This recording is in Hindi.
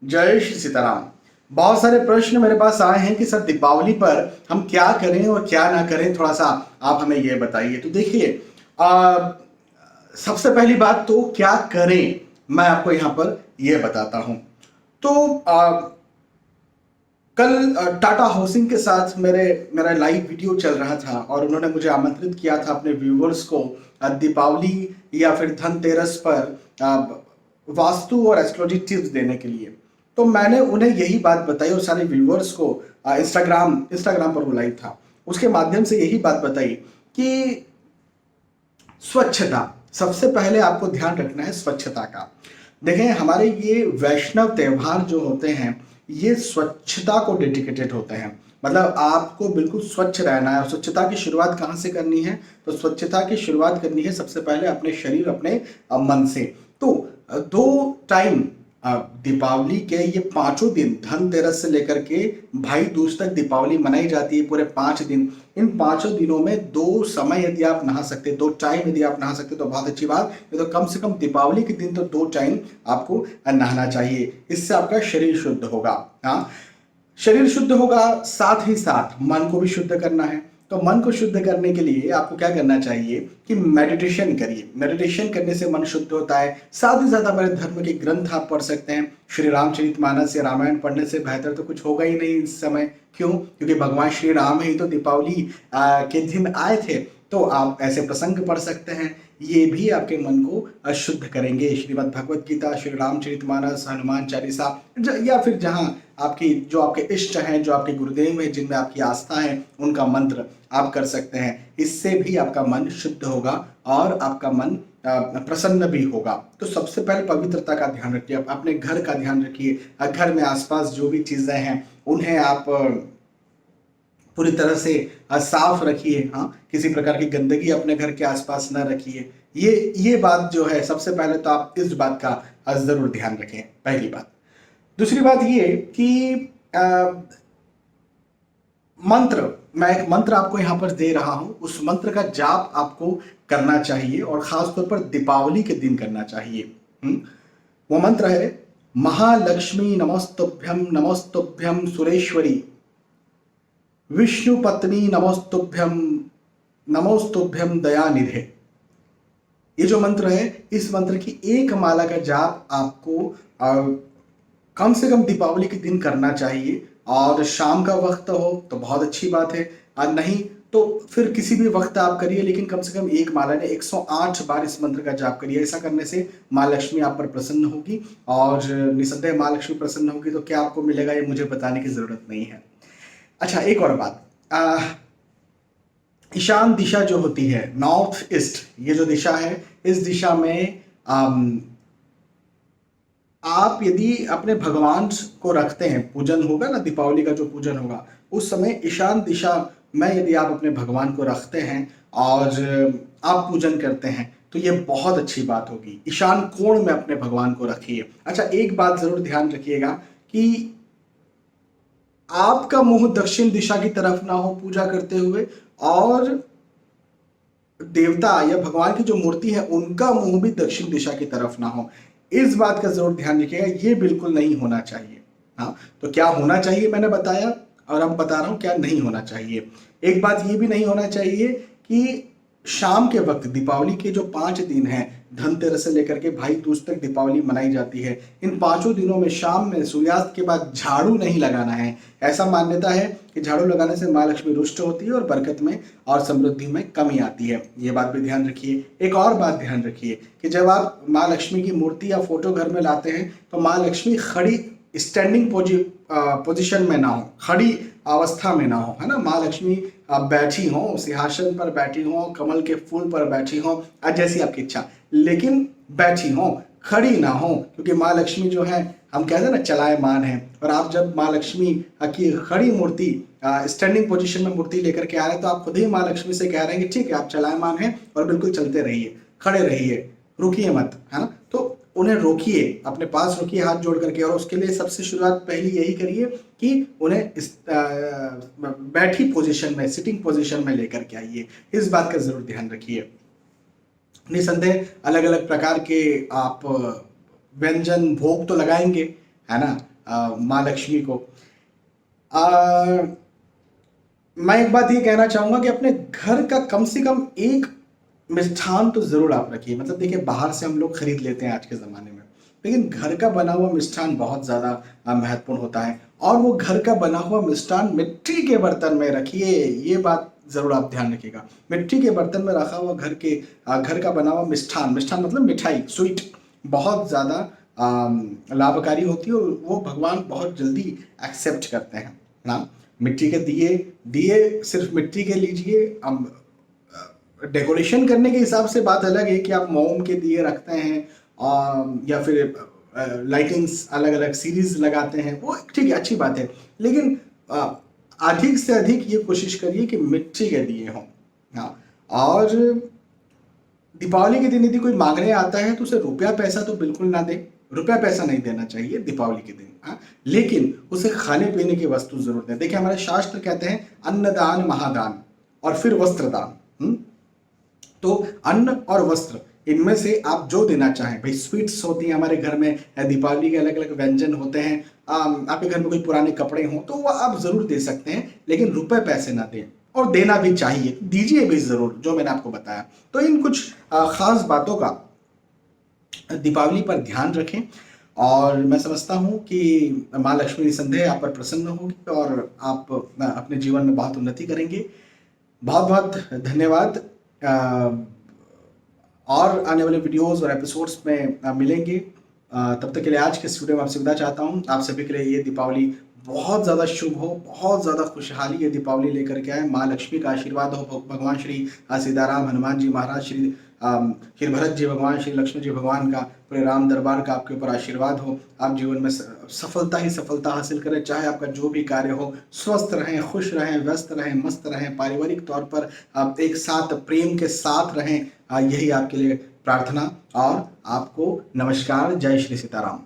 जय श्री सीताराम। बहुत सारे प्रश्न मेरे पास आए हैं कि सर दीपावली पर हम क्या करें और क्या ना करें, थोड़ा सा आप हमें ये बताइए। तो देखिए, सबसे पहली बात तो क्या करें मैं आपको यहाँ पर ये बताता हूँ। तो कल टाटा हाउसिंग के साथ मेरा लाइव वीडियो चल रहा था और उन्होंने मुझे आमंत्रित किया था अपने व्यूवर्स को दीपावली या फिर धनतेरस पर वास्तु और एस्ट्रोलॉजी टिप्स देने के लिए। तो मैंने उन्हें यही बात बताई और सारे व्यूवर्स को इंस्टाग्राम पर वो लाइव था, उसके माध्यम से यही बात बताई कि स्वच्छता सबसे पहले आपको ध्यान रखना है, स्वच्छता का। देखें, हमारे ये वैष्णव त्योहार जो होते हैं ये स्वच्छता को डेडिकेटेड होते हैं। मतलब आपको बिल्कुल स्वच्छ रहना है। और स्वच्छता की शुरुआत कहाँ से करनी है? तो स्वच्छता की शुरुआत करनी है सबसे पहले अपने शरीर, अपने मन से। तो दो टाइम दीपावली के ये पांचों दिन, धनतेरस से लेकर के भाई दूज तक दीपावली मनाई जाती है, पूरे 5 दिन। इन पांचों दिनों में दो समय यदि आप नहा सकते, दो टाइम यदि आप नहा सकते तो बहुत अच्छी बात है। तो कम से कम दीपावली के दिन तो 2 टाइम आपको नहाना चाहिए। इससे आपका शरीर शुद्ध होगा। हाँ, शरीर शुद्ध होगा, साथ ही साथ मन को भी शुद्ध करना है। तो मन को शुद्ध करने के लिए आपको क्या करना चाहिए कि मेडिटेशन करिए। मेडिटेशन करने से मन शुद्ध होता है। साथ ही साथ हमारे धर्म के ग्रंथ आप पढ़ सकते हैं। श्री रामचरितमानस या रामायण पढ़ने से बेहतर तो कुछ होगा ही नहीं इस समय। क्यों? क्योंकि भगवान श्री राम ही तो दीपावली के दिन आए थे। तो आप ऐसे प्रसंग पढ़ सकते हैं, ये भी आपके मन को शुद्ध करेंगे। श्रीमद् भगवत गीता, श्री रामचरितमानस, हनुमान चालीसा, या फिर जहाँ आपकी जो आपके इष्ट हैं, जो आपके गुरुदेव हैं, जिनमें आपकी आस्था है, उनका मंत्र आप कर सकते हैं। इससे भी आपका मन शुद्ध होगा और आपका मन प्रसन्न भी होगा। तो सबसे पहले पवित्रता का ध्यान रखिए, अपने घर का ध्यान रखिए। घर में आसपास जो भी चीजें हैं उन्हें आप पूरी तरह से साफ रखिए। हाँ, किसी प्रकार की गंदगी अपने घर के आसपास न रखिए। ये बात जो है, सबसे पहले तो आप इस बात का जरूर ध्यान रखें, पहली बात। दूसरी बात ये कि मंत्र, मैं एक मंत्र आपको यहां पर दे रहा हूं, उस मंत्र का जाप आपको करना चाहिए और खासतौर पर दीपावली के दिन करना चाहिए। वो मंत्र है, महालक्ष्मी नमस्तुभ्यम नमस्तुभ्यम सुरेश्वरी, विष्णु पत्नी नमोस्तुभ्यम नमोस्तुभ्यम दयानिधे। ये जो मंत्र है, इस मंत्र की एक माला का जाप आपको कम से कम दीपावली के दिन करना चाहिए। और शाम का वक्त हो तो बहुत अच्छी बात है, और नहीं तो फिर किसी भी वक्त आप करिए, लेकिन कम से कम एक माला ने 108 बार इस मंत्र का जाप करिए। ऐसा करने से माँ लक्ष्मी आप पर प्रसन्न होगी, और निसंदेह माँ लक्ष्मी प्रसन्न होगी तो क्या आपको मिलेगा ये मुझे बताने की जरूरत नहीं है। अच्छा, एक और बात, ईशान दिशा जो होती है, नॉर्थ ईस्ट, ये जो दिशा है, इस दिशा में आप यदि अपने भगवान को रखते हैं, पूजन होगा ना, दीपावली का जो पूजन होगा, उस समय ईशान दिशा में यदि आप अपने भगवान को रखते हैं और आप पूजन करते हैं तो ये बहुत अच्छी बात होगी। ईशान कोण में अपने भगवान को रखिए। अच्छा, एक बात जरूर ध्यान रखिएगा कि आपका मुंह दक्षिण दिशा की तरफ ना हो पूजा करते हुए, और देवता या भगवान की जो मूर्ति है उनका मुंह भी दक्षिण दिशा की तरफ ना हो। इस बात का जरूर ध्यान रखिएगा, ये बिल्कुल नहीं होना चाहिए। हाँ, तो क्या होना चाहिए मैंने बताया, और अब बता रहा हूं क्या नहीं होना चाहिए। एक बात ये भी नहीं होना चाहिए कि शाम के वक्त, दीपावली के जो 5 दिन हैं, धनतेरस से लेकर के भाई दूज तक दीपावली मनाई जाती है, इन 5 दिनों में शाम में सूर्यास्त के बाद झाड़ू नहीं लगाना है। ऐसा मान्यता है कि झाड़ू लगाने से माँ लक्ष्मी रुष्ट होती है और बरकत में और समृद्धि में कमी आती है। ये बात भी ध्यान रखिए। एक और बात ध्यान रखिए कि जब आप माँ लक्ष्मी की मूर्ति या फोटो घर में लाते हैं तो माँ लक्ष्मी खड़ी, स्टैंडिंग पोजीशन में ना हो, खड़ी अवस्था में ना हो, है ना। माँ लक्ष्मी बैठी हो, सिंहासन पर बैठी हो, कमल के फूल पर बैठी हो, जैसी आपकी इच्छा, लेकिन बैठी हो, खड़ी ना हो। क्योंकि माँ लक्ष्मी जो है, हम कहते हैं ना, चलायमान है। और आप जब माँ लक्ष्मी की खड़ी मूर्ति, स्टैंडिंग पोजीशन में मूर्ति लेकर के आ रहे हैं तो आप खुद ही माँ लक्ष्मी से कह रहे हैं कि ठीक है, आप चलायमान हैं और बिल्कुल चलते रहिए, खड़े रहिए, रुकिए मत, है ना। तो उन्हें रोकिए, अपने पास रोकिए हाथ जोड़ करके। और उसके लिए सबसे शुरुआत पहली यही करिए कि उन्हें इस बैठी पोजीशन में, सिटिंग पोजीशन में लेकर के आइए। इस बात का जरूर ध्यान रखिए। निसंदेह अलग अलग प्रकार के आप व्यंजन भोग तो लगाएंगे, है ना। माँ लक्ष्मी को। मैं एक बात ये कहना चाहूँगा कि अपने घर का कम से कम एक मिष्ठान तो ज़रूर आप रखिए। मतलब देखिए, बाहर से हम लोग खरीद लेते हैं आज के ज़माने में, लेकिन घर का बना हुआ मिष्ठान बहुत ज़्यादा महत्वपूर्ण होता है। और वो घर का बना हुआ मिष्ठान मिट्टी के बर्तन में रखिए, ये बात ज़रूर आप ध्यान रखिएगा। मिट्टी के बर्तन में रखा हुआ घर का बना हुआ मिष्ठान, मिष्ठान मतलब मिठाई, स्वीट, बहुत ज़्यादा लाभकारी होती है और वो भगवान बहुत जल्दी एक्सेप्ट करते हैं ना। मिट्टी के दिए, दिए सिर्फ मिट्टी के लीजिए। डेकोरेशन करने के हिसाब से बात अलग है कि आप मोम के दिए रखते हैं या फिर लाइटिंग्स अलग अलग सीरीज लगाते हैं, वो ठीक है, अच्छी बात है। लेकिन अधिक से अधिक ये कोशिश करिए कि मिट्टी के दिए हों। हाँ, और दीपावली के दिन यदि कोई मांगने आता है तो उसे रुपया पैसा तो बिल्कुल ना दे, रुपया पैसा नहीं देना चाहिए दीपावली के दिन। हाँ, लेकिन उसे खाने पीने की वस्तु जरूर दें। देखिए, हमारे शास्त्र कहते हैं अन्नदान महादान और फिर वस्त्रदान। तो अन्न और वस्त्र, इनमें से आप जो देना चाहें। भाई, स्वीट्स होती हैं हमारे घर में, दीपावली के अलग अलग व्यंजन होते हैं। आपके घर में कोई पुराने कपड़े हों तो वो आप जरूर दे सकते हैं, लेकिन रुपए पैसे ना दें। और देना भी चाहिए, दीजिए भी जरूर, जो मैंने आपको बताया। तो इन कुछ खास बातों का दीपावली पर ध्यान रखें, और मैं समझता हूँ कि माँ लक्ष्मी निसंदेह आप पर प्रसन्न होगी और आप अपने जीवन में बहुत उन्नति करेंगे। बहुत बहुत धन्यवाद। और आने वाले वीडियोस और एपिसोड्स में मिलेंगे। तब तक के लिए आज के इस वीडियो में आपसे विदा चाहता हूँ। आप सभी के लिए ये दीपावली बहुत ज़्यादा शुभ हो, बहुत ज़्यादा खुशहाली ये दीपावली लेकर के आए। माँ लक्ष्मी का आशीर्वाद हो, भगवान श्री सीताराम, हनुमान जी महाराज, श्री भरत जी भगवान, श्री लक्ष्मण जी भगवान का, पूरे राम दरबार का आपके ऊपर आशीर्वाद हो। आप जीवन में सफलता ही सफलता हासिल करें, चाहे आपका जो भी कार्य हो। स्वस्थ रहें, खुश रहें, व्यस्त रहें, मस्त रहें, पारिवारिक तौर पर आप एक साथ प्रेम के साथ रहें, यही आपके लिए प्रार्थना। और आपको नमस्कार, जय श्री सीताराम।